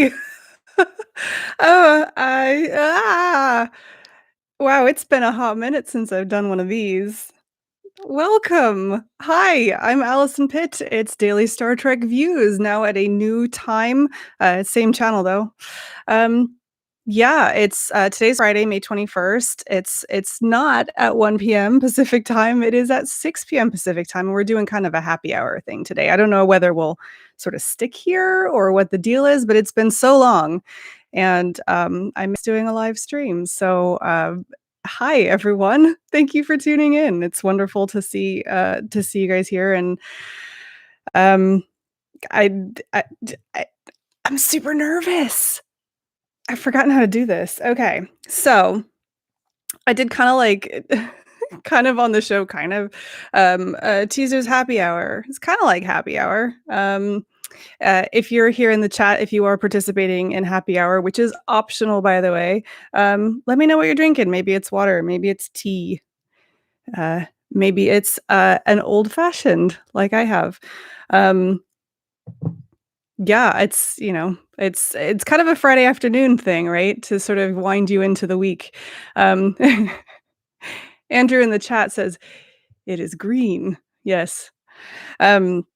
Hi. Oh, wow, it's been a hot minute since I've done one of these. Welcome. Hi, I'm Alison Pitt. It's Daily Star Trek Views, now at a new time, same channel though. Um, yeah, it's today's Friday, May 21st. It's not at 1 p.m. Pacific time. It is at 6 p.m. Pacific time, and we're doing kind of a happy hour thing today. I don't know whether we'll sort of stick here or what the deal is, but it's been so long, and I miss doing a live stream. So hi everyone. Thank you for tuning in. It's wonderful to see you guys here, and um I, I, I I'm super nervous. I've forgotten how to do this. Okay. So, I did kinda like kind of on the show, kind of, teasers happy hour. It's kinda like happy hour. If you're here in the chat, if you are participating in happy hour, which is optional, by the way, let me know what you're drinking. Maybe it's water, maybe it's tea, maybe it's, an old fashioned like I have. Um, yeah, it's kind of a Friday afternoon thing, right? To sort of wind you into the week. Um, Andrew in the chat says, "It is green." Yes. Um,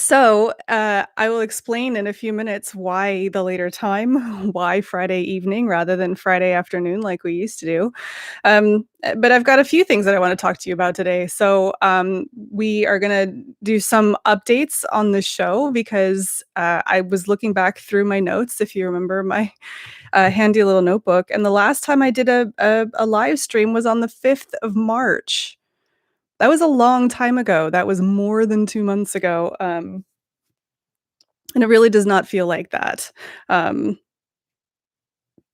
I will explain in a few minutes why the later time, why Friday evening rather than Friday afternoon like we used to do. But I've got a few things that I wanna talk to you about today. We are gonna do some updates on the show because, I was looking back through my notes, if you remember my, handy little notebook, and the last time I did a live stream was on the 5th of March. That was a long time ago. That was more than 2 months ago, and it really does not feel like that. Um,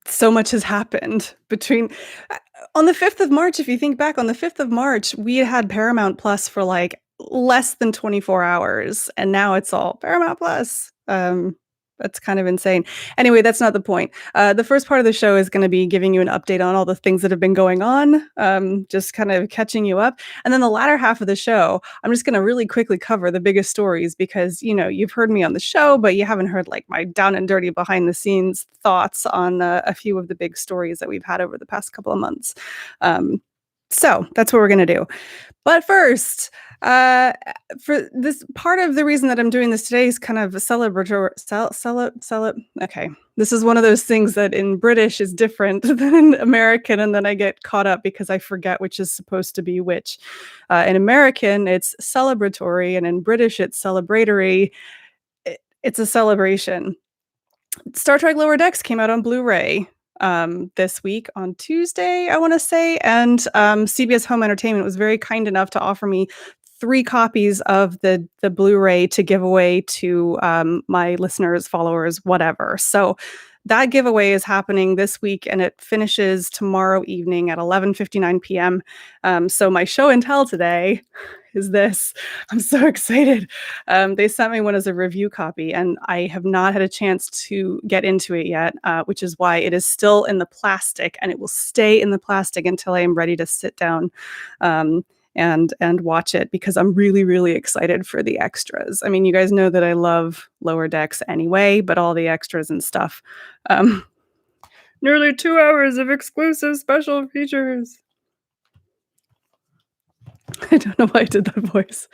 so much has happened between uh, on the 5th of March, if you think back, on the 5th of March, we had Paramount Plus for, like, less than 24 hours, and now it's all Paramount Plus. That's kind of insane. Anyway, that's not the point. The first part of the show is gonna be giving you an update on all the things that have been going on, just kind of catching you up, and then the latter half of the show, I'm just gonna really quickly cover the biggest stories because, you've heard me on the show, but you haven't heard, like, my down and dirty behind the scenes thoughts on, a few of the big stories that we've had over the past couple of months. So that's what we're gonna do. But first, uh, for this part of the reason that I'm doing this today is kind of a celebratory okay. This is one of those things that in British is different than in American, and then I get caught up because I forget which is supposed to be which. In American, it's celebratory, and in British, it's celebratory. It's a celebration. Star Trek Lower Decks came out on Blu-ray this week on Tuesday, I want to say, and CBS Home Entertainment was very kind enough to offer me 3 copies of the Blu-ray to give away to my listeners, followers, whatever. So that giveaway is happening this week, and it finishes tomorrow evening at 11:59 p.m. So my show and tell today is this. I'm so excited. They sent me one as a review copy, and I have not had a chance to get into it yet, which is why it is still in the plastic, and it will stay in the plastic until I am ready to sit down and watch it because I'm really, really excited for the extras. I mean, you guys know that I love Lower Decks anyway, but all the extras and stuff. Um, Nearly 2 hours of exclusive special features. I don't know why I did that voice.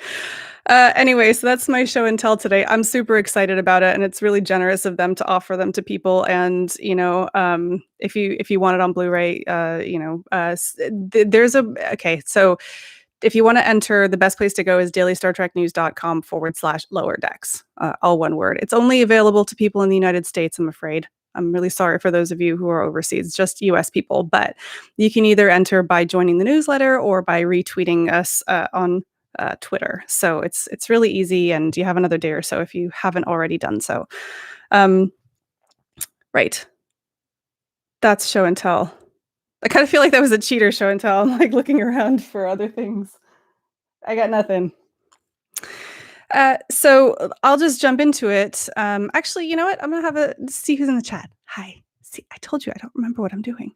Anyway, so that's my show and tell today. I'm super excited about it, and it's really generous of them to offer them to people. And if you want it on Blu-ray, there's a okay. So if you want to enter, the best place to go is dailystartreknews.com/lower decks, all one word. It's only available to people in the United States, I'm afraid. I'm really sorry for those of you who are overseas, just US people, but you can either enter by joining the newsletter or by retweeting us on Twitter. So it's really easy, and you have another day or so if you haven't already done so. Um, right. That's show and tell. I kind of feel like that was a cheater show and tell. I'm like looking around for other things. I got nothing. So I'll just jump into it. Actually, you know what? I'm gonna have a see who's in the chat. Hi. See, I told you I don't remember what I'm doing.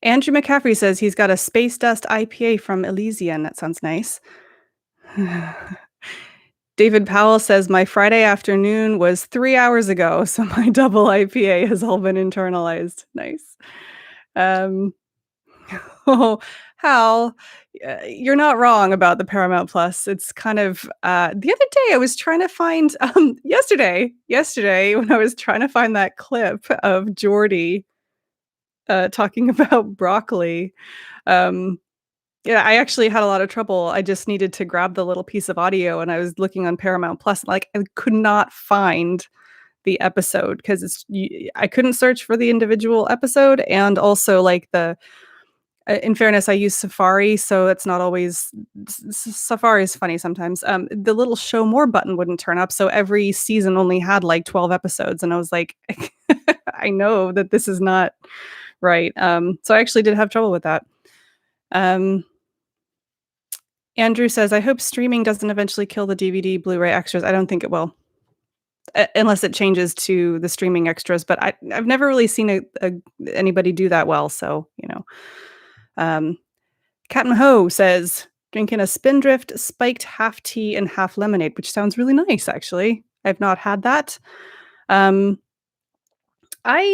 Andrew McCaffrey says he's got a Space Dust IPA from Elysian. That sounds nice. David Powell says, "My Friday afternoon was 3 hours ago, so my double IPA has all been internalized." Nice. Um, oh, Hal, you're not wrong about the Paramount Plus. It's kind of, the other day I was trying to find, yesterday when I was trying to find that clip of Jordy, talking about broccoli, um yeah, I actually had a lot of trouble. I just needed to grab the little piece of audio, and I was looking on Paramount Plus, like, I could not find the episode because I couldn't search for the individual episode, and also, like, in fairness, I use Safari, so it's not always Safari is funny sometimes. The little show more button wouldn't turn up, so every season only had, like, 12 episodes, and I was like, "I know that this is not right." So I actually did have trouble with that. Um Andrew says, "I hope streaming doesn't eventually kill the DVD, Blu-ray extras." I don't think it will, unless it changes to the streaming extras, but I've never really seen anybody do that well, so, you know. Um, Captain Ho says, "Drinking a Spindrift spiked half tea and half lemonade," which sounds really nice, actually. I've not had that. Um, I'm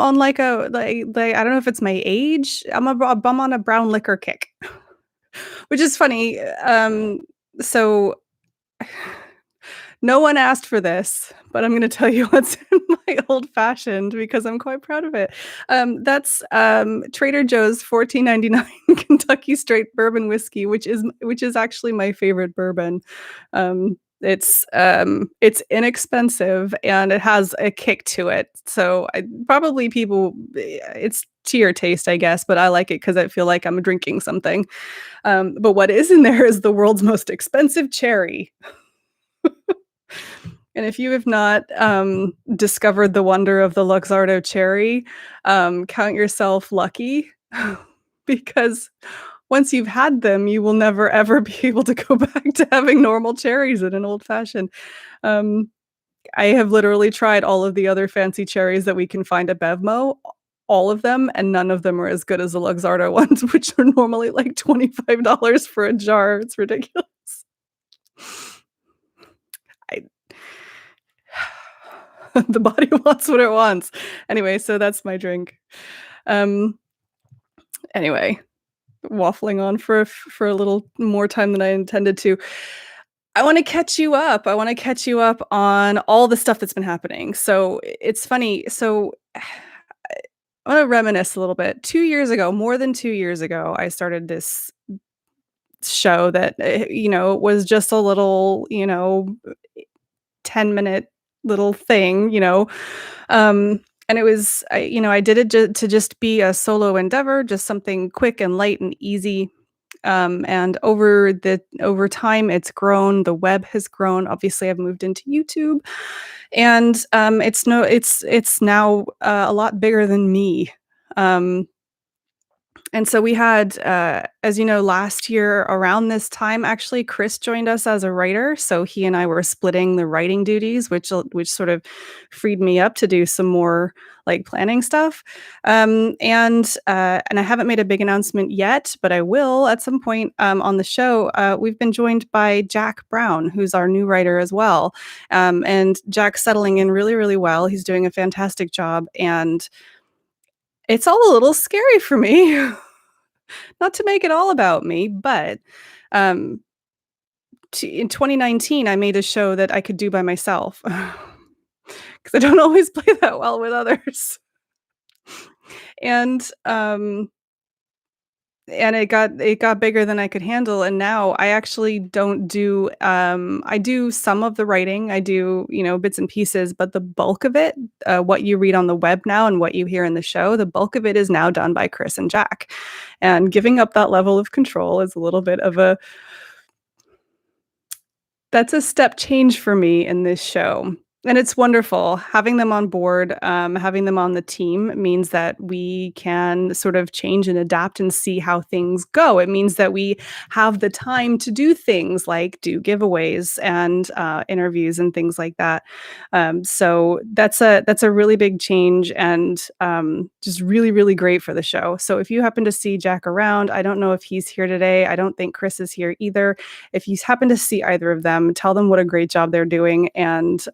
on, like, I don't know if it's my age. I'm on a brown liquor kick. Which is funny, so no one asked for this, but I'm gonna tell you what's in my old-fashioned because I'm quite proud of it. That's, Trader Joe's 14.99 Kentucky Straight Bourbon Whiskey, which is actually my favorite bourbon. It's inexpensive, and it has a kick to it, so it's to your taste, I guess, but I like it because I feel like I'm drinking something. But what is in there is the world's most expensive cherry. And if you have not discovered the wonder of the Luxardo cherry, count yourself lucky because once you've had them, you will never ever be able to go back to having normal cherries in an old fashioned. Um, I have literally tried all of the other fancy cherries that we can find at Bevmo, all of them, and none of them are as good as the Luxardo ones, which are normally like $25 for a jar. It's ridiculous. I the body wants what it wants. Anyway, so that's my drink. Um, anyway, waffling on for a little more time than I intended to. I wanna catch you up. I wanna catch you up on all the stuff that's been happening. So, it's funny. So, I wanna reminisce a little bit. 2 years ago, more than 2 years ago, I started this show that, was just a little, 10-minute little thing, and it was I did it to just be a solo endeavor, just something quick and light and easy. And over time, it's grown. The web has grown. Obviously, I've moved into YouTube, and it's now a lot bigger than me. Um, and so we had, as you know, last year around this time, actually, Chris joined us as a writer. So he and I were splitting the writing duties, which sort of freed me up to do some more like planning stuff. And I haven't made a big announcement yet, but I will at some point on the show. We've been joined by Jack Brown, who's our new writer as well. And Jack's settling in really, really well. He's doing a fantastic job, and it's all a little scary for me. Not to make it all about me, but, um, in 2019, I made a show that I could do by myself because I don't always play that well with others. And, um and it got bigger than I could handle, and now I actually don't do, I do some of the writing, I do, bits and pieces, but the bulk of it, what you read on the web now and what you hear in the show, the bulk of it is now done by Chris and Jack. And giving up that level of control is a little bit of that's a step change for me in this show. And it's wonderful. Having them on board, having them on the team means that we can sort of change and adapt and see how things go. It means that we have the time to do things like do giveaways and interviews and things like that. So that's a really big change and just really really great for the show. So if you happen to see Jack around, I don't know if he's here today. I don't think Chris is here either. If you happen to see either of them, tell them what a great job they're doing and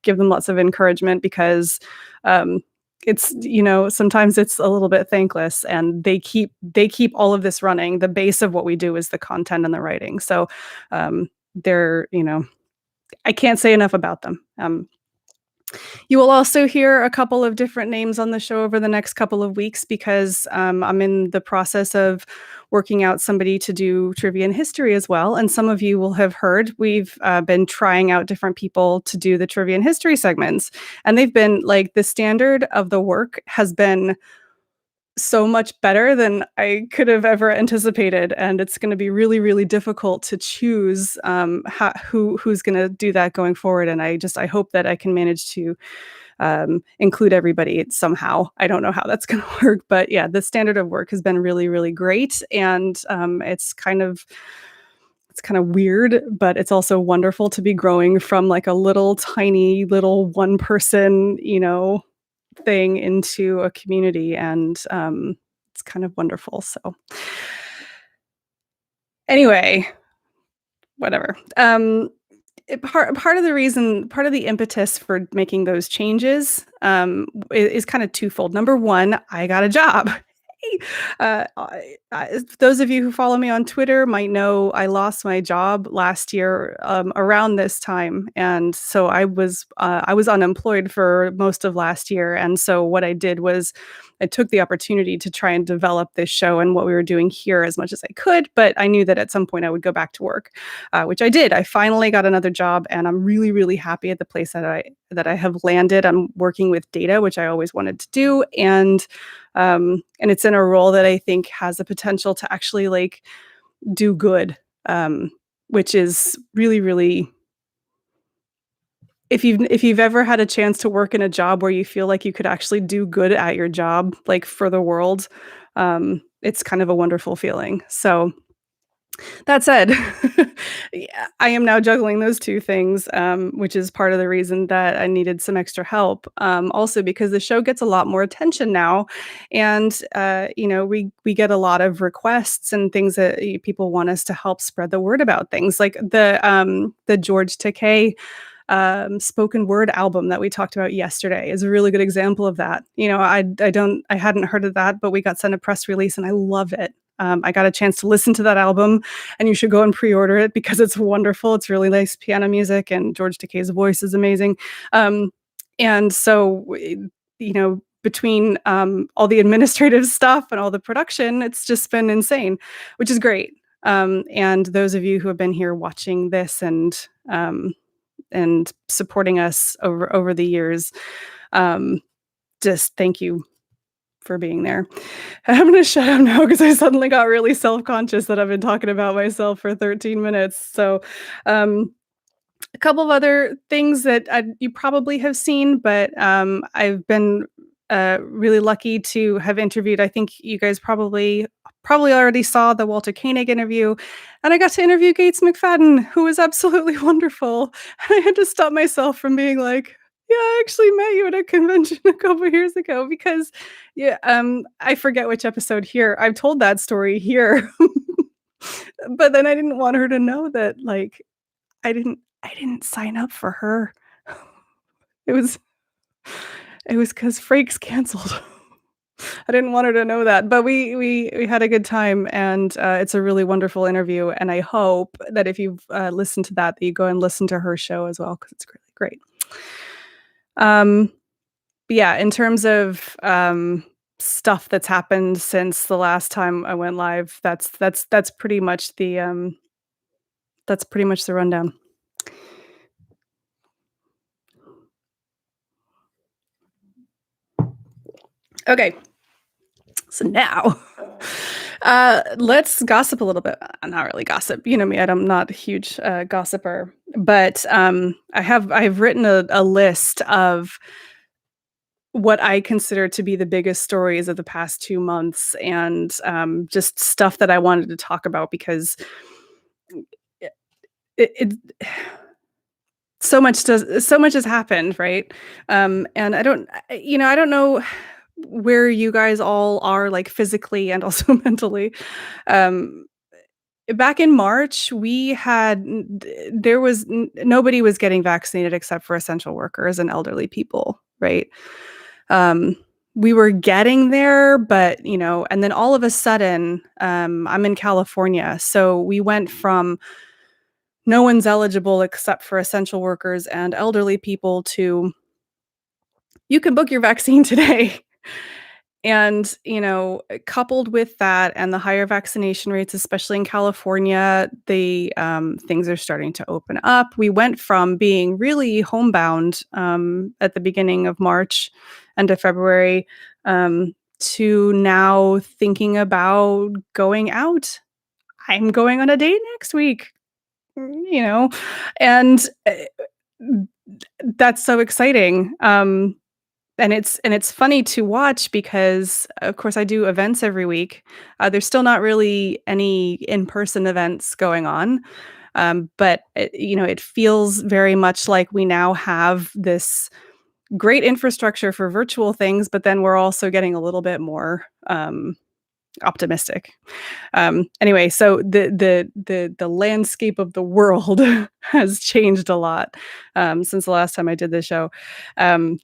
give them lots of encouragement because um, it's sometimes it's a little bit thankless and they keep all of this running. The base of what we do is the content and the writing. So they're I can't say enough about them. You will also hear a couple of different names on the show over the next couple of weeks because I'm in the process of working out somebody to do trivia and history as well. And some of you will have heard we've been trying out different people to do the trivia and history segments. And they've been like the standard of the work has been so much better than I could have ever anticipated, and it's gonna be really, really difficult to choose, who's gonna do that going forward, and I hope that I can manage to, include everybody somehow. I don't know how that's gonna work, but yeah, the standard of work has been really, really great, and, it's kind of weird, but it's also wonderful to be growing from, like, a little tiny little one person, thing into a community and it's kind of wonderful. So anyway, whatever. Part of the impetus for making those changes is kind of twofold. Number one, I got a job. Those of you who follow me on Twitter might know I lost my job last year around this time, and so I was unemployed for most of last year. And so what I did was I took the opportunity to try and develop this show and what we were doing here as much as I could. But I knew that at some point I would go back to work, which I did. I finally got another job, and I'm really really happy at the place that I have landed. I'm working with data, which I always wanted to do, and it's in a role that I think has the potential to actually like do good, which is really, really. If you've ever had a chance to work in a job where you feel like you could actually do good at your job, like for the world, it's kind of a wonderful feeling. So that said, yeah, I am now juggling those 2 things, which is part of the reason that I needed some extra help. Also because the show gets a lot more attention now, and, we get a lot of requests and things that people want us to help spread the word about things. Like the George Takei, spoken word album that we talked about yesterday is a really good example of that. I hadn't heard of that, but we got sent a press release and I love it. I got a chance to listen to that album, and you should go and pre-order it because it's wonderful. It's really nice piano music, and George Takei's voice is amazing. And so, between all the administrative stuff and all the production, it's just been insane, which is great. And those of you who have been here watching this and supporting us over the years, um, just thank you for being there. I'm gonna shut up now because I suddenly got really self-conscious that I've been talking about myself for 13 minutes. So, a couple of other things that you probably have seen, but I've been really lucky to have interviewed. I think you guys probably already saw the Walter Koenig interview, and I got to interview Gates McFadden, who was absolutely wonderful. And I had to stop myself from being like, "Yeah, I actually met you at a convention a couple years ago," because yeah, I forget which episode here. I've told that story here, but then I didn't want her to know that like I didn't sign up for her. It was it was because Frakes canceled. I didn't want her to know that, but we had a good time, and, it's a really wonderful interview, and I hope that if you've, listened to that you go and listen to her show as well because it's really great. Um, but yeah, in terms of, stuff that's happened since the last time I went live, that's pretty much the rundown. Okay. So now, Let's gossip a little bit. Not really gossip. You know me, I'm not a huge gossiper, but I've written a list of what I consider to be the biggest stories of the past 2 months and just stuff that I wanted to talk about because it, it so much has happened, right? And I don't know where you guys all are like physically and also mentally. Um, Back in March, we had there was nobody was getting vaccinated except for essential workers and elderly people, right? Um, we were getting there, but and then all of a sudden, I'm in California, so we went from no one's eligible except for essential workers and elderly people to you can book your vaccine today. And, coupled with that and the higher vaccination rates, especially in California, things are starting to open up. We went from being really homebound at the beginning of March, end of February, to now thinking about going out. I'm going on a date next week, you know, and that's so exciting. And it's funny to watch because, of course, I do events every week. There's still not really any in-person events going on, but it feels very much like we now have this great infrastructure for virtual things, but then we're also getting a little bit more optimistic. Anyway, so the landscape of the world has changed a lot since the last time I did this show. Um,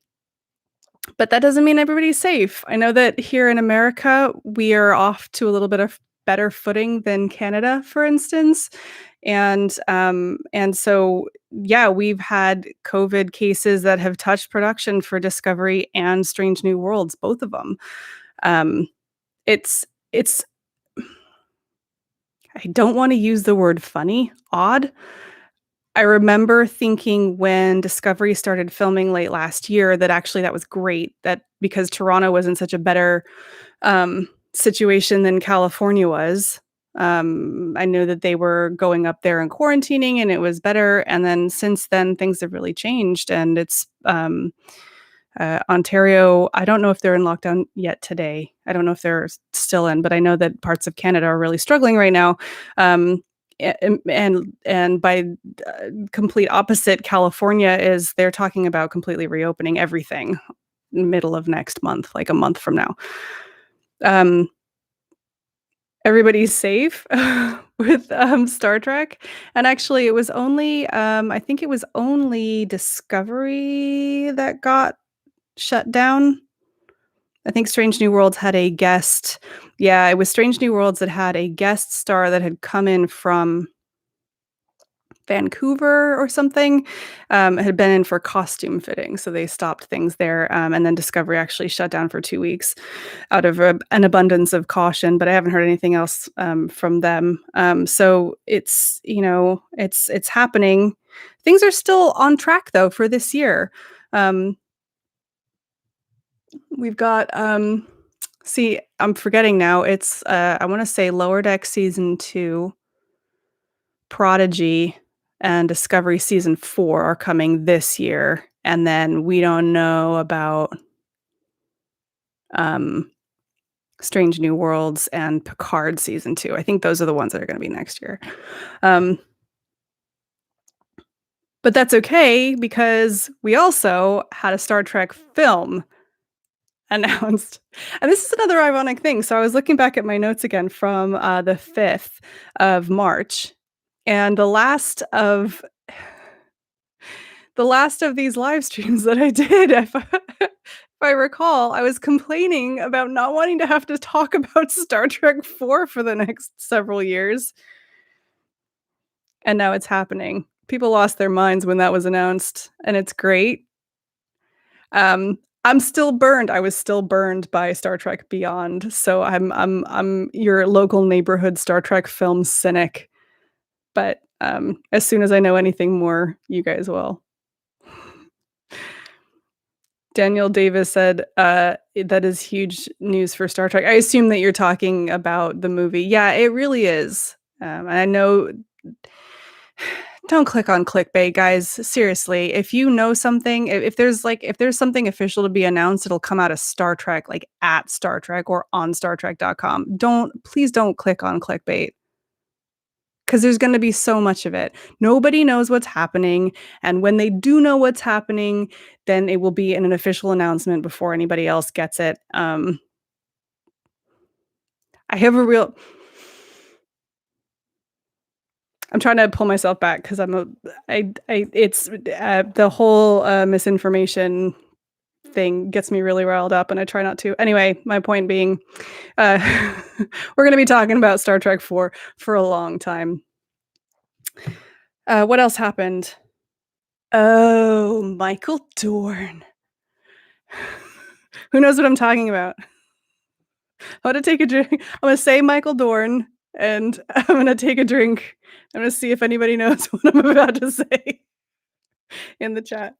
but that doesn't mean everybody's safe. I know that here in America, we are off to a little bit of better footing than Canada, for instance. And so, yeah, we've had COVID cases that have touched production for Discovery and Strange New Worlds, both of them. Um, it's it's I don't wanna use the word funny, odd. I remember thinking when Discovery started filming late last year that actually that was great, that because Toronto was in such a better, situation than California was. I knew that they were going up there and quarantining and it was better, and then since then, things have really changed, and Ontario, I don't know if they're in lockdown yet today. I don't know if they're still in, but I know that parts of Canada are really struggling right now. Um, and by complete opposite, California is they're talking about completely reopening everything middle of next month, like a month from now. Um, Everybody's safe with Star Trek, and actually, it was only I think it was only Discovery that got shut down. I think Strange New Worlds had a guest. Yeah, it was Strange New Worlds that had a guest star that had come in from Vancouver or something, had been in for costume fitting, so they stopped things there, and then Discovery actually shut down for 2 weeks out of an abundance of caution, but I haven't heard anything else, from them. So it's happening. Things are still on track though for this year. Um, we've got, see, I'm forgetting now. It's, I wanna say Lower Deck Season 2, Prodigy, and Discovery Season 4 are coming this year, and then we don't know about, um, Strange New Worlds and Picard Season 2. I think those are the ones that are gonna be next year. Um, but that's okay because we also had a Star Trek film announced. And this is another ironic thing. So I was looking back at my notes again from, the 5th of March, and the last of these live streams that I did, if I recall, I was complaining about not wanting to have to talk about Star Trek 4 for the next several years, and now it's happening. People lost their minds when that was announced, and it's great. I'm still burned. I was still burned by Star Trek Beyond, so I'm your local neighborhood Star Trek film cynic, but, as soon as I know anything more, you guys will. Daniel Davis said, "That is huge news for Star Trek." I assume that you're talking about the movie. Yeah, it really is. And I know don't click on clickbait, guys. Seriously, if you know something, if there's something official to be announced, it'll come out of Star Trek, like at Star Trek or on StarTrek.com. Please don't click on clickbait because there's going to be so much of it. Nobody knows what's happening, and when they do know what's happening, then it will be in an official announcement before anybody else gets it. I have a real I'm trying to pull myself back because it's the whole misinformation thing gets me really riled up, and I try not to. Anyway, my point being, uh, we're going to be talking about Star Trek 4 for a long time. What else happened? Oh, Michael Dorn. Who knows what I'm talking about? I'm gonna take a drink. I'm gonna say Michael Dorn, and I'm gonna take a drink. I'm gonna see if anybody knows what I'm about to say in the chat.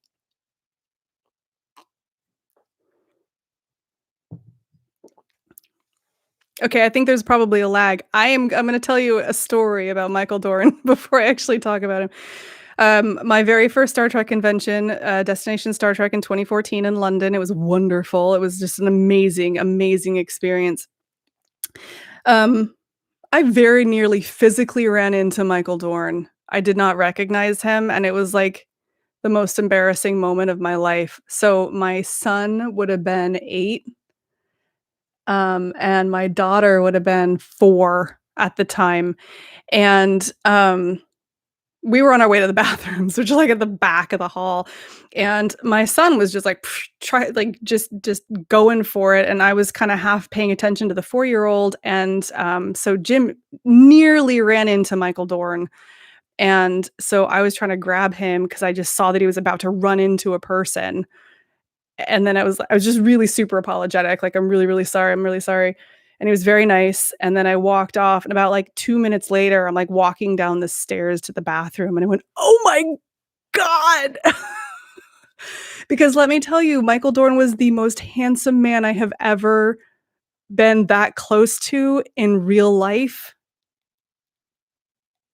Okay, I think there's probably a lag. I'm gonna tell you a story about Michael Dorn before I actually talk about him. My very first Star Trek convention, Destination Star Trek in 2014 in London. It was wonderful. It was just an amazing, amazing experience. Um, I very nearly physically ran into Michael Dorn. I did not recognize him, and it was like the most embarrassing moment of my life. So my son would have been 8, and my daughter would have been 4 at the time. And we were on our way to the bathrooms, which is like at the back of the hall. And my son was just like just going for it. And I was kind of half paying attention to the 4-year-old. And so Jim nearly ran into Michael Dorn. And so I was trying to grab him because I just saw that he was about to run into a person. And then I was just really super apologetic, like, "I'm really, really sorry, I'm really sorry." And he was very nice, and then I walked off, and about, like, 2 minutes later, I'm, like, walking down the stairs to the bathroom, and I went, "Oh my god." Because let me tell you, Michael Dorn was the most handsome man I have ever been that close to in real life,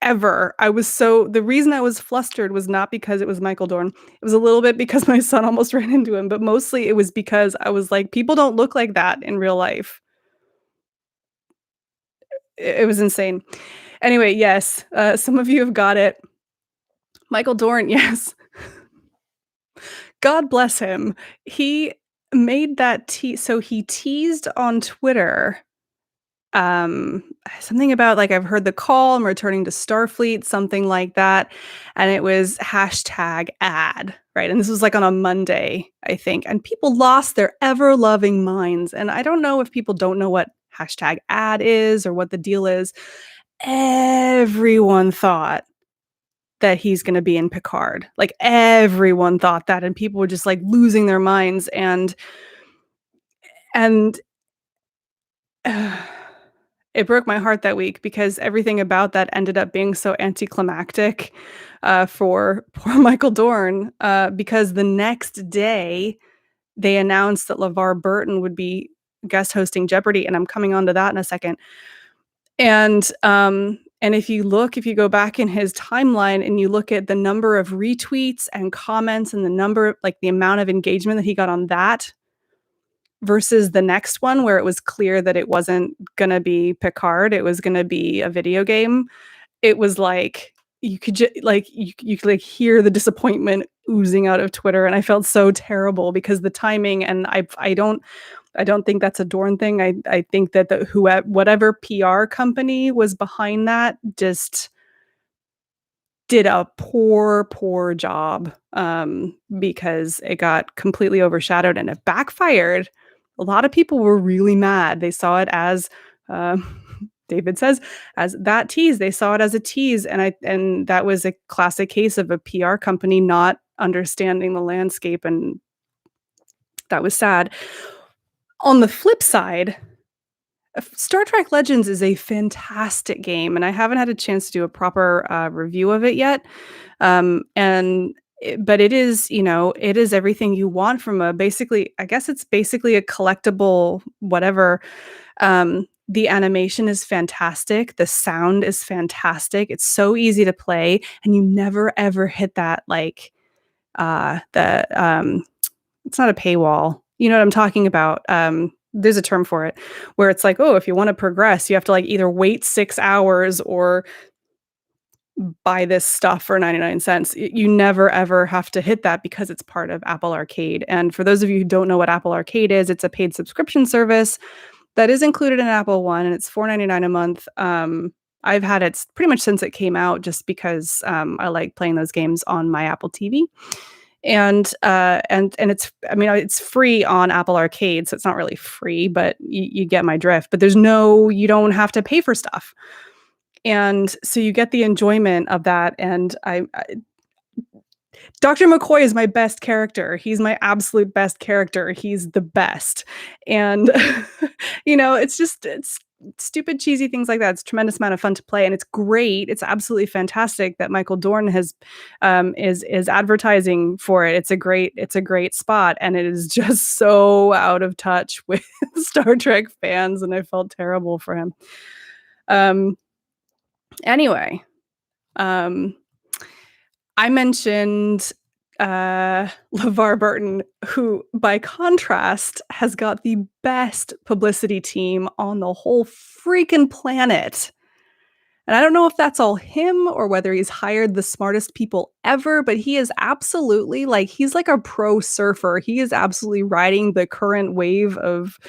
ever. The reason I was flustered was not because it was Michael Dorn. It was a little bit because my son almost ran into him, but mostly it was because I was like, "People don't look like that in real life." It was insane. Anyway, yes, some of you have got it. Michael Dorn, yes. God bless him. He made that so he teased on Twitter, um, something about, like, "I've heard the call, I'm returning to Starfleet," something like that, and it was hashtag ad, right? And this was, like, on a Monday, I think, and people lost their ever-loving minds, and I don't know if people don't know what hashtag ad is or what the deal is. Everyone thought that he's gonna be in Picard. Like, everyone thought that, and people were just, like, losing their minds, and it broke my heart that week because everything about that ended up being so anticlimactic, for poor Michael Dorn, because the next day, they announced that LeVar Burton would be guest hosting Jeopardy! And I'm coming on to that in a second. And if you go back in his timeline and you look at the number of retweets and comments and the amount of engagement that he got on that versus the next one where it was clear that it wasn't gonna be Picard, it was gonna be a video game, it was like you could you could, like, hear the disappointment oozing out of Twitter, and I felt so terrible because the timing, and I don't think that's a Dorn thing. I think that whatever PR company was behind that just did a poor, poor job, because it got completely overshadowed and it backfired. A lot of people were really mad. They saw it as, David says, as that tease. They saw it as a tease, and that was a classic case of a PR company not understanding the landscape, and that was sad. On the flip side, Star Trek Legends is a fantastic game, and I haven't had a chance to do a proper, review of it yet, and but it is, it is everything you want from a basically, I guess it's basically a collectible whatever. The animation is fantastic, the sound is fantastic, it's so easy to play, and you never ever hit that, like, the, it's not a paywall. You know what I'm talking about? There's a term for it, where it's like, oh, if you wanna progress, you have to, like, either wait 6 hours or buy this stuff for 99 cents. You never ever have to hit that because it's part of Apple Arcade. And for those of you who don't know what Apple Arcade is, it's a paid subscription service that is included in Apple One, and it's $4.99 a month. I've had it pretty much since it came out, just because I like playing those games on my Apple TV. And it's, I mean, it's free on Apple Arcade, so it's not really free, but you get my drift. But you don't have to pay for stuff. And so you get the enjoyment of that, and Dr. McCoy is my best character. He's my absolute best character. He's the best. And, it's stupid, cheesy things like that. It's a tremendous amount of fun to play, and it's great. It's absolutely fantastic that Michael Dorn is advertising for it. It's a great spot, and it is just so out of touch with Star Trek fans, and I felt terrible for him. Anyway, um, I mentioned LeVar Burton, who, by contrast, has got the best publicity team on the whole freaking planet. And I don't know if that's all him or whether he's hired the smartest people ever, but he is absolutely, like, he's like a pro surfer. He is absolutely riding the current wave of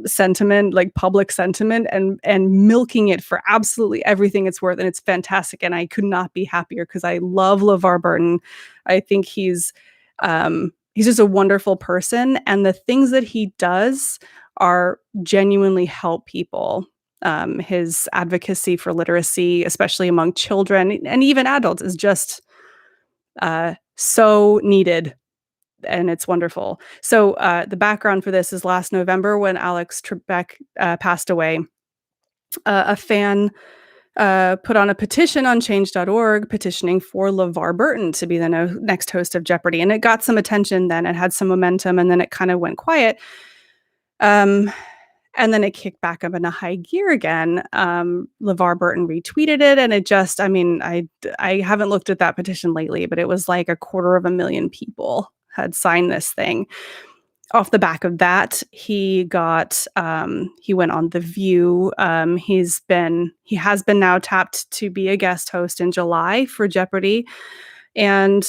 sentiment, like public sentiment, and milking it for absolutely everything it's worth. And it's fantastic. And I could not be happier, because I love LeVar Burton. I think he's just a wonderful person. And the things that he does are genuinely help people. His advocacy for literacy, especially among children and even adults, is just so needed, and it's wonderful. So the background for this is last November, when Alex Trebek passed away. A fan put on a petition on change.org petitioning for LeVar Burton to be the next host of Jeopardy! And it got some attention then. It had some momentum, and then it kind of went quiet. And then it kicked back up into high gear again. LeVar Burton retweeted it, and it just, I mean, I haven't looked at that petition lately, but it was like 250,000 people had signed this thing. Off the back of that, he went on The View. He has been now tapped to be a guest host in July for Jeopardy! And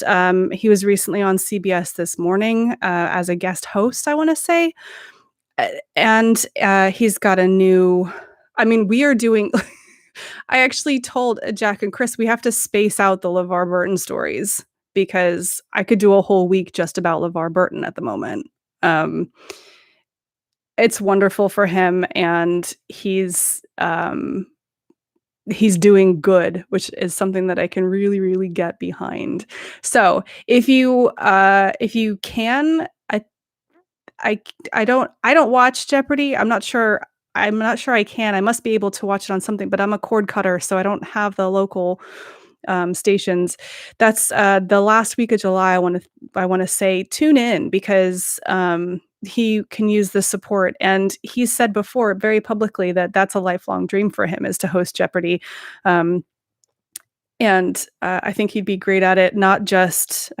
he was recently on CBS This Morning as a guest host, I want to say. And he's got a new, I mean, we are doing, I actually told Jack and Chris, we have to space out the LeVar Burton stories, because I could do a whole week just about LeVar Burton at the moment. It's wonderful for him, and he's doing good, which is something that I can really, really get behind. So if you can, I don't watch Jeopardy! I'm not sure I can. I must be able to watch it on something, but I'm a cord cutter, so I don't have the local stations. That's the last week of July. I want to say tune in, because he can use the support, and he said before very publicly that that's a lifelong dream for him, is to host Jeopardy! And I think he'd be great at it, not just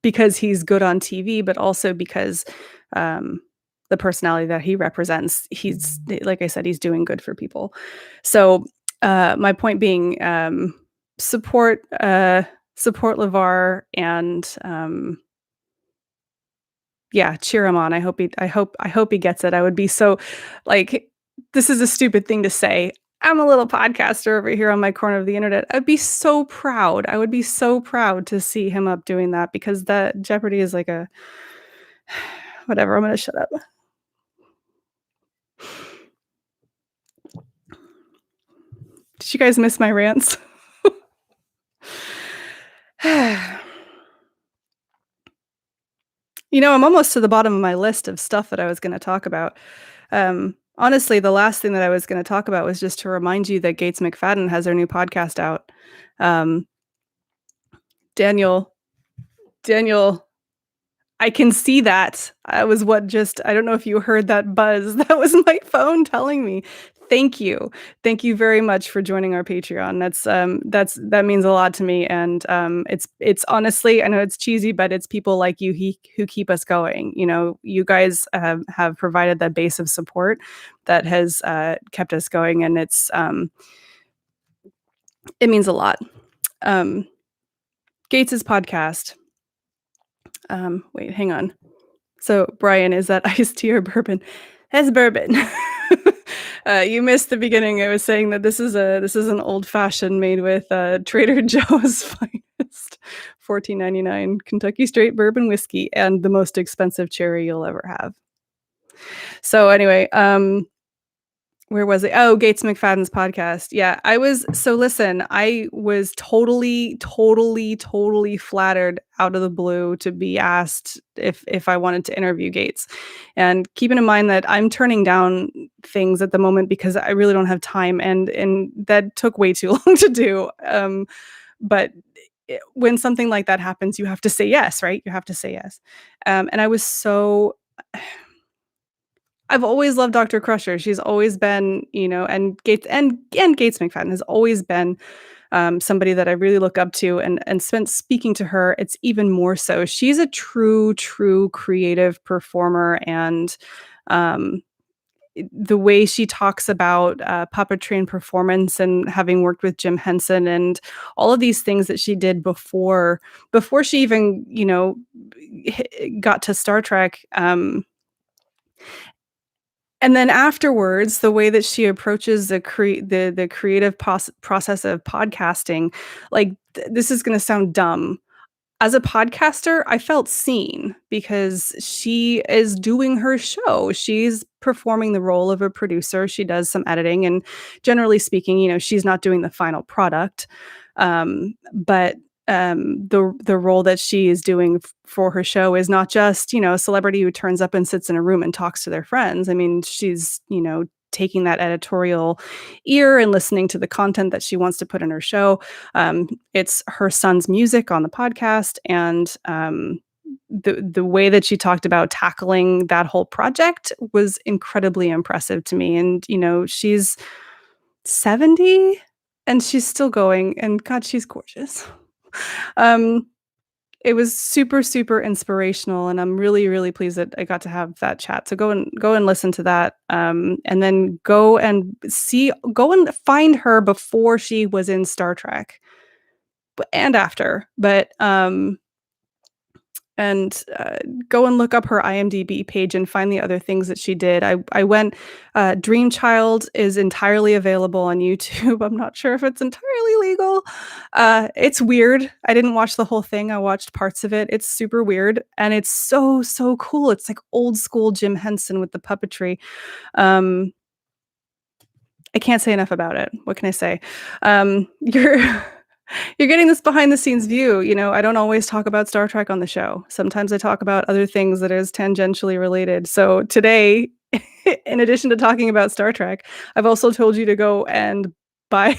because he's good on TV, but also because the personality that he represents, he's, like I said, he's doing good for people. So my point being, support LeVar, and yeah, cheer him on. I hope he gets it. I would be so, like, this is a stupid thing to say. I'm a little podcaster over here on my corner of the internet. I'd be so proud. I would be so proud to see him up doing that, because that Jeopardy! Is like a whatever. I'm gonna shut up. Did you guys miss my rants? I'm almost to the bottom of my list of stuff that I was going to talk about. Honestly, the last thing that I was going to talk about was just to remind you that Gates McFadden has their new podcast out. Daniel, Daniel, I can see that. I was what just I don't know if you heard that buzz. That was my phone telling me. Thank you. Thank you very much for joining our Patreon. That means a lot to me, and, it's honestly I know it's cheesy, but it's people like you who keep us going. You know, you guys have provided that base of support that has, kept us going, and it means a lot. Um, Gates's podcast. Wait, hang on. So, Brian, is that iced tea or bourbon? That's bourbon. You missed the beginning. I was saying that this is an old fashioned made with Trader Joe's finest 14.99 Kentucky straight bourbon whiskey and the most expensive cherry you'll ever have. So anyway, where was it? Oh, Gates McFadden's podcast. Yeah, listen, I was totally flattered out of the blue to be asked if I wanted to interview Gates. And keeping in mind that I'm turning down things at the moment because I really don't have time and that took way too long to do. But when something like that happens, you have to say yes, right? You have to say yes. And I was so I've always loved Dr. Crusher. She's always been, and Gates McFadden has always been somebody that I really look up to, and since speaking to her, it's even more so. She's a true creative performer, and um, the way she talks about puppetry and performance, and having worked with Jim Henson, and all of these things that she did before she even, got to Star Trek. And then afterwards, the way that she approaches the creative process of podcasting, like, this is gonna sound dumb. As a podcaster, I felt seen because she is doing her show. She's performing the role of a producer. She does some editing, and generally speaking, she's not doing the final product. But the role that she is doing for her show is not just, a celebrity who turns up and sits in a room and talks to their friends. I mean, she's, taking that editorial ear and listening to the content that she wants to put in her show. It's her son's music on the podcast, and the way that she talked about tackling that whole project was incredibly impressive to me. And she's 70 and she's still going, and God, she's gorgeous. Um, it was super inspirational, and I'm really pleased that I got to have that chat. So go and listen to that, and then go and find her before she was in Star Trek, and after. But and go and look up her IMDb page and find the other things that she did. I went. Dream Child is entirely available on YouTube. I'm not sure if it's entirely legal. It's weird. I didn't watch the whole thing. I watched parts of it. It's super weird, and it's so cool. It's like old school Jim Henson with the puppetry. Um, I can't say enough about it. What can I say? You're you're getting this behind the scenes view. I don't always talk about Star Trek on the show. Sometimes I talk about other things that is tangentially related. So today, in addition to talking about Star Trek, I've also told you to go and buy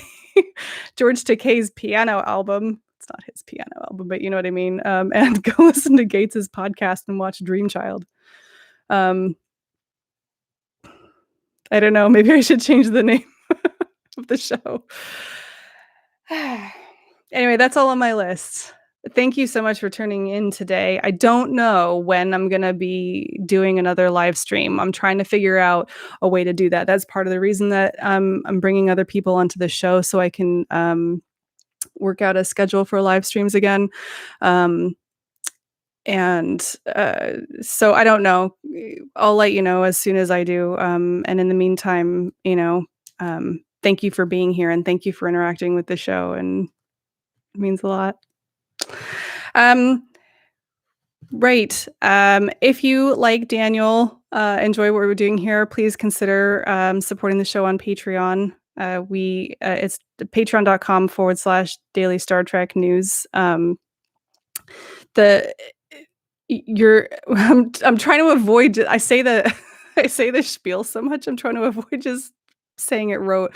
George Takei's piano album. It's not his piano album, but you know what I mean. And go listen to Gates's podcast and watch Dream Child. Um, I don't know. Maybe I should change the name of the show. Anyway, that's all on my list. Thank you so much for tuning in today. I don't know when I'm going to be doing another live stream. I'm trying to figure out a way to do that. That's part of the reason that I'm bringing other people onto the show, so I can work out a schedule for live streams again. And so I don't know. I'll let you know as soon as I do. And in the meantime, thank you for being here, and thank you for interacting with the show, and it means a lot. Right. If you, like Daniel, enjoy what we're doing here, please consider supporting the show on Patreon. It's patreon.com/daily Star Trek news. The you're I'm trying to avoid, I say the I say the spiel so much. I'm trying to avoid just saying it rote.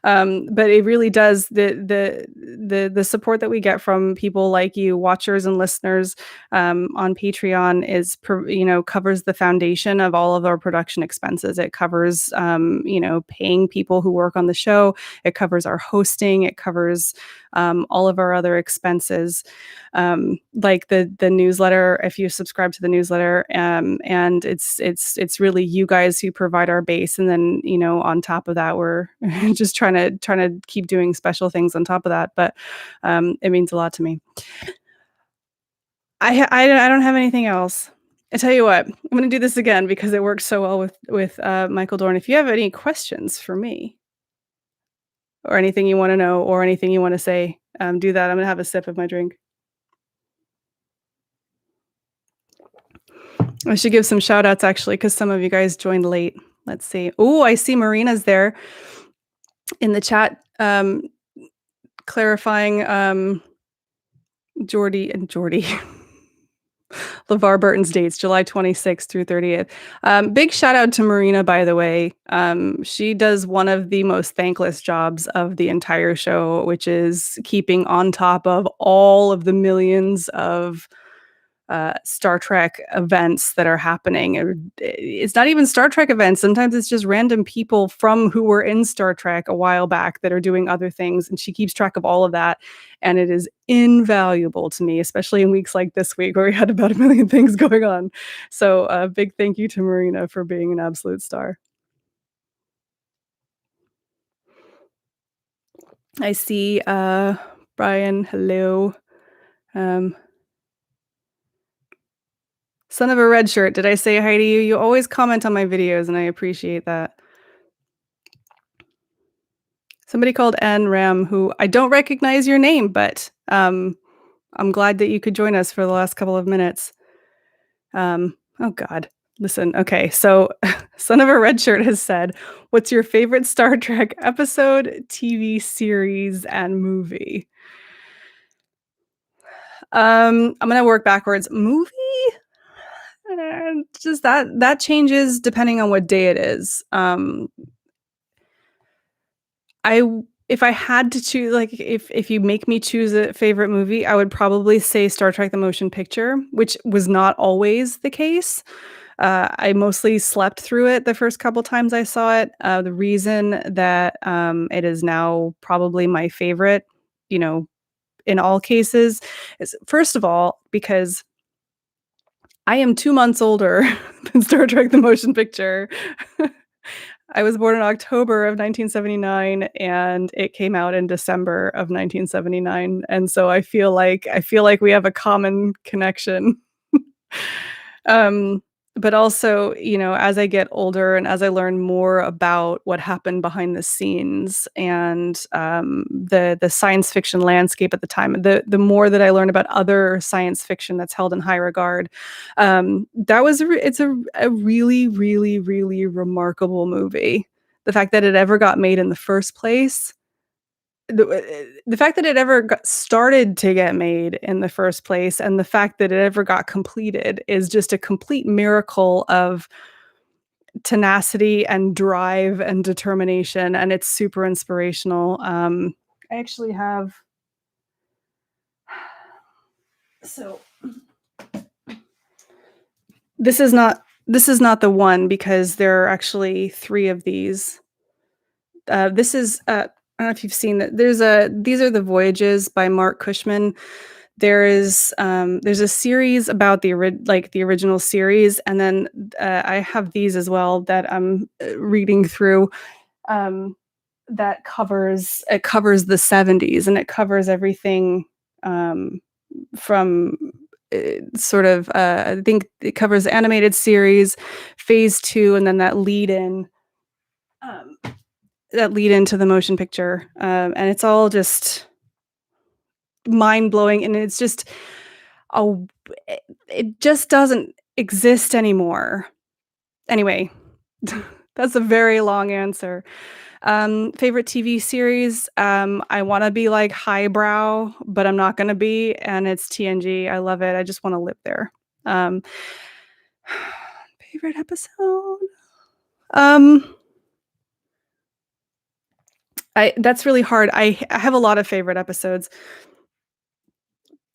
But it really does the support that we get from people like you, watchers and listeners, on Patreon covers the foundation of all of our production expenses. It covers, paying people who work on the show. It covers our hosting. It covers all of our other expenses, like the newsletter. If you subscribe to the newsletter, and it's really you guys who provide our base, and then on top of that, we're just trying to keep doing special things on top of that. But it means a lot to me. I don't have anything else. I tell you what, I'm going to do this again because it works so well with Michael Dorn. If you have any questions for me or anything you want to know or anything you want to say, do that. I'm going to have a sip of my drink. I should give some shout outs actually, because some of you guys joined late. Let's see. Oh, I see Marina's there in the chat, clarifying Jordy. LeVar Burton's dates, July 26th through 30th. Big shout out to Marina, by the way. She does one of the most thankless jobs of the entire show, which is keeping on top of all of the millions of Star Trek events that are happening. It's not even Star Trek events. Sometimes it's just random people from who were in Star Trek a while back that are doing other things. And she keeps track of all of that. And it is invaluable to me, especially in weeks like this week where we had about 1 million things going on. So a big thank you to Marina for being an absolute star. I see Brian, hello. Son of a red shirt, did I say hi to you? You always comment on my videos, and I appreciate that. Somebody called Ann Ram, who I don't recognize your name, but I'm glad that you could join us for the last couple of minutes. Oh, God. Listen, okay, so Son of a Red Shirt has said, what's your favorite Star Trek episode, TV series, and movie? I'm going to work backwards. Movie? Just that changes depending on what day it is. If I had to choose, like if you make me choose a favorite movie, I would probably say Star Trek: The Motion Picture, which was not always the case. I mostly slept through it the first couple times I saw it. The reason that it is now probably my favorite, in all cases, is first of all because I am 2 months older than Star Trek: The Motion Picture. I was born in October of 1979, and it came out in December of 1979, and so I feel like we have a common connection. But also, as I get older and as I learn more about what happened behind the scenes and the science fiction landscape at the time, the more that I learn about other science fiction that's held in high regard, it's a really, really, really remarkable movie. The fact that it ever got made in the first place, the fact that it ever started to get made in the first place, and the fact that it ever got completed is just a complete miracle of tenacity and drive and determination, and it's super inspirational. I actually have so this is not the one because there are actually 3 of these. This is I don't know if you've seen that. These are the Voyages by Mark Cushman. There's a series about the original series, and then I have these as well that I'm reading through. That covers the 70s, and it covers everything from sort of I think it covers the animated series, phase 2, and then that lead into the motion picture, and it's all just mind-blowing, and it's just it just doesn't exist anymore. Anyway, that's a very long answer. Favorite TV series, I want to be like highbrow, but I'm not going to be, and it's TNG. I love it. I just want to live there. Favorite episode, I that's really hard. I have a lot of favorite episodes.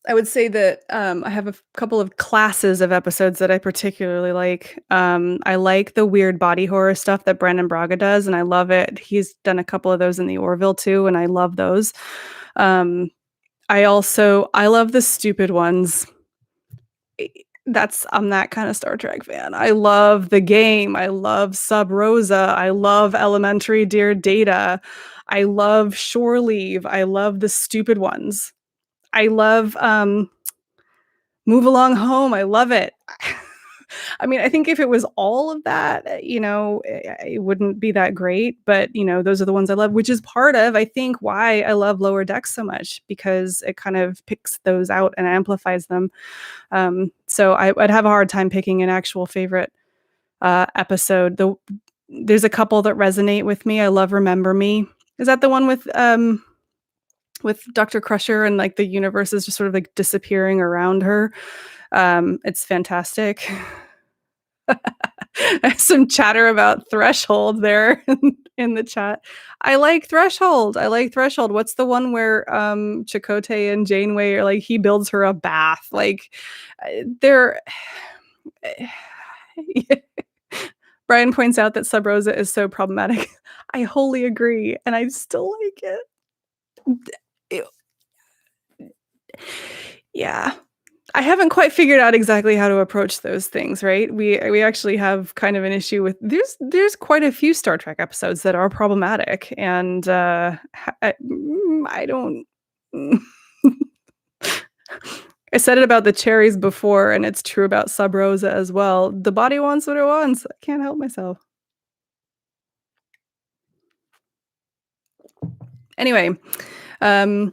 I would say that, I have a couple of classes of episodes that I particularly like. I like the weird body horror stuff that Brandon Braga does, and I love it. He's done a couple of those in the Orville too, and I love those. Um, I love the stupid ones. I that's I'm that kinda Star Trek fan. I love The Game, I love Sub Rosa, I love Elementary, Dear Data, I love Shore Leave, I love the stupid ones. I love, Move Along Home, I love it. I mean, I think if it was all of that, it wouldn't be that great, but, those are the ones I love, which is part of, I think, why I love Lower Decks so much because it kind of picks those out and amplifies them. So I'd have a hard time picking an actual favorite, episode. There's a couple that resonate with me. I love Remember Me. Is that the one with Dr. Crusher and, like, the universe is just sort of, like, disappearing around her? It's fantastic. I have some chatter about Threshold there in the chat. I like Threshold. I like Threshold. What's the one where, Chakotay and Janeway are like he builds her a bath? Like, they're Brian points out that Sub Rosa is so problematic. I wholly agree, and I still like it. Ew. Yeah. I haven't quite figured out exactly how to approach those things, right? We actually have kind of an issue with there's quite a few Star Trek episodes that are problematic, and, I don't I said it about the cherries before, and it's true about Sub Rosa as well. The body wants what it wants. I can't help myself. Anyway, um,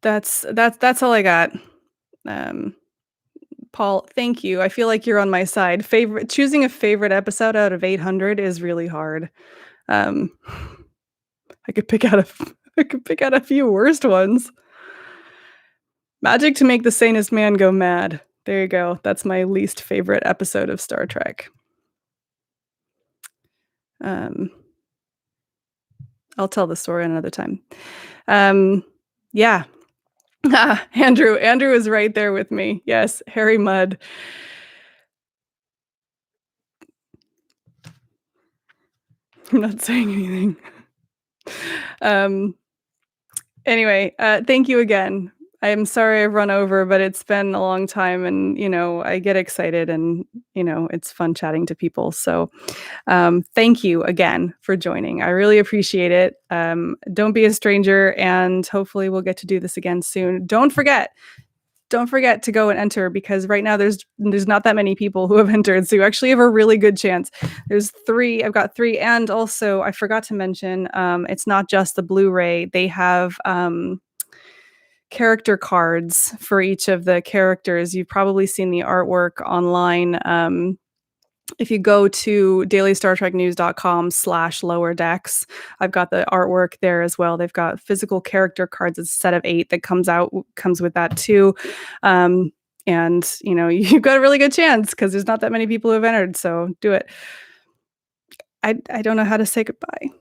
that's all I got. Um Paul, thank you. I feel like you're on my side. Favorite choosing a favorite episode out of 800 is really hard. Um, I could pick out a I could pick out a few worst ones. Magic to make the sanest man go mad. There you go. That's my least favorite episode of Star Trek. Um, I'll tell the story another time. Yeah. Andrew is right there with me. Yes, Harry Mudd. I'm not saying anything. Um, Anyway, thank you again. I'm sorry I've run over, but it's been a long time and, I get excited and, it's fun chatting to people. So, thank you again for joining. I really appreciate it. Don't be a stranger and hopefully we'll get to do this again soon. Don't forget to go and enter because right now there's not that many people who have entered. So you actually have a really good chance. There's 3, I've got 3. And also I forgot to mention, it's not just the Blu-ray. They have character cards for each of the characters. You've probably seen the artwork online. If you go to dailystartreknews.com/lower decks, I've got the artwork there as well. They've got physical character cards. It's a set of 8 that comes with that too. And you've got a really good chance because there's not that many people who have entered. So do it. I don't know how to say goodbye.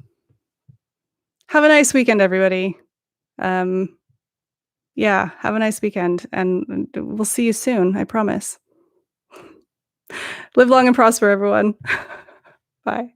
Have a nice weekend, everybody. Um, yeah, have a nice weekend, and we'll see you soon. I promise. Live long and prosper, everyone. Bye.